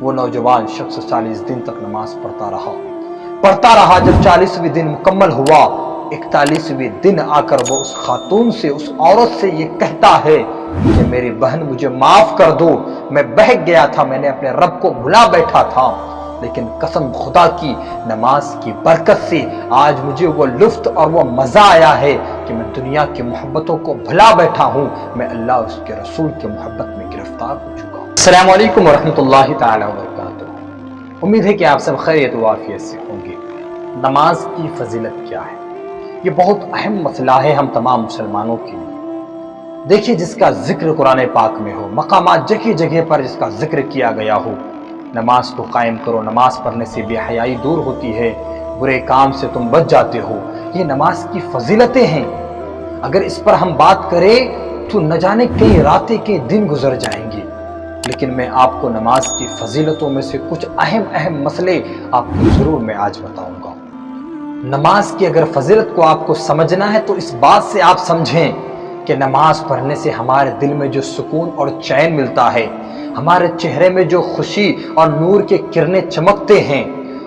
وہ نوجوان شخص 40 دن تک نماز پڑھتا رہا جب 40ویں دن مکمل ہوا، 41ویں دن آ کر وہ اس خاتون سے، اس عورت سے یہ کہتا ہے کہ میری بہن مجھے معاف کر دو، میں بہک گیا تھا، میں نے اپنے رب کو بھلا بیٹھا تھا، لیکن قسم خدا کی نماز کی برکت سے آج مجھے وہ لطف اور وہ مزہ آیا ہے کہ میں دنیا کی محبتوں کو بھلا بیٹھا ہوں، میں اللہ اور اس کے رسول کی محبت میں گرفتار ہو چکا ہوں۔ السلام علیکم ورحمۃ اللہ تعالی وبرکاتہ۔ امید ہے کہ آپ سب خیریت و عافیت سے ہوں گے۔ نماز کی فضیلت کیا ہے؟ یہ بہت اہم مسئلہ ہے ہم تمام مسلمانوں کے لیے۔ دیکھیے، جس کا ذکر قرآن پاک میں ہو، مقامات جگہ جگہ پر جس کا ذکر کیا گیا ہو، نماز کو قائم کرو، نماز پڑھنے سے بے حیائی دور ہوتی ہے، برے کام سے تم بچ جاتے ہو، یہ نماز کی فضیلتیں ہیں۔ اگر اس پر ہم بات کریں تو نہ جانے کئی راتیں کے دن گزر جائیں گے، لیکن میں آپ کو نماز کی فضیلتوں میں سے کچھ اہم مسئلے آپ کو ضرور میں آج بتاؤں گا۔ نماز کی اگر فضیلت کو آپ کو سمجھنا ہے تو اس بات سے آپ سمجھیں کہ نماز پڑھنے سے ہمارے دل میں جو سکون اور چین ملتا ہے، ہمارے چہرے میں جو خوشی اور نور کے کرنیں چمکتے ہیں،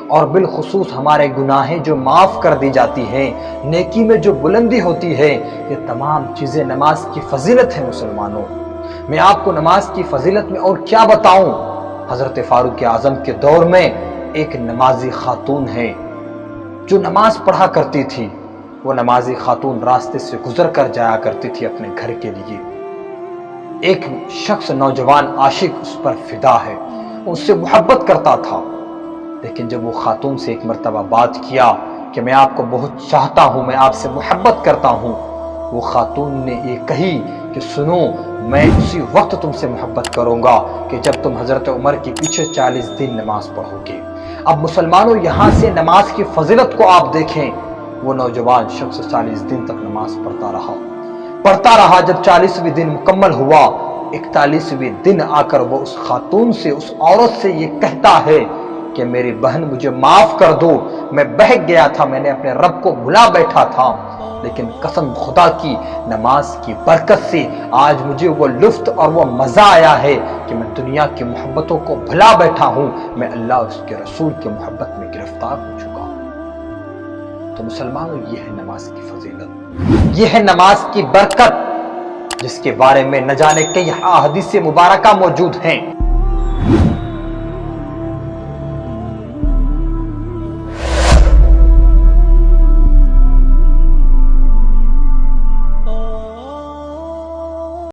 اور بالخصوص ہمارے گناہیں جو معاف کر دی جاتی ہیں، نیکی میں جو بلندی ہوتی ہے، یہ تمام چیزیں نماز کی فضیلت ہیں۔ مسلمانوں، میں آپ کو نماز کی فضیلت میں اور کیا بتاؤں۔ حضرت فاروق اعظم کے دور میں ایک نمازی خاتون ہے جو نماز پڑھا کرتی تھی۔ وہ نمازی خاتون راستے سے گزر کر جایا کرتی تھی اپنے گھر کے لیے۔ ایک شخص، نوجوان عاشق اس پر فدا ہے، اس سے محبت کرتا تھا، لیکن جب وہ خاتون سے ایک مرتبہ بات کیا کہ میں آپ کو بہت چاہتا ہوں، میں آپ سے محبت کرتا ہوں، وہ خاتون نے یہ کہی کہ سنو، میں اسی وقت تم سے محبت کروں گا کہ جب تم حضرت عمر کے پیچھے 40 دن نماز پڑھو گے۔ اب مسلمانوں، یہاں سے نماز کی فضیلت کو آپ دیکھیں۔ وہ نوجوان شخص 40 دن تک نماز پڑھتا رہا جب 40ویں دن مکمل ہوا، 41ویں دن آ کر وہ اس خاتون سے، اس عورت سے یہ کہتا ہے کہ میری بہن مجھے معاف کر دو، میں بہک گیا تھا، میں نے اپنے رب کو بھلا بیٹھا تھا، لیکن قسم خدا کی نماز کی برکت سے آج مجھے وہ لطف اور وہ مزہ آیا ہے کہ میں دنیا کی محبتوں کو بھلا بیٹھا ہوں، میں اللہ اور اس کے رسول کی محبت میں گرفتار ہو چکا ہوں۔ تو مسلمانوں، یہ ہے نماز کی فضیلت، یہ ہے نماز کی برکت، جس کے بارے میں نہ جانے کئی احادیث مبارکہ موجود ہیں۔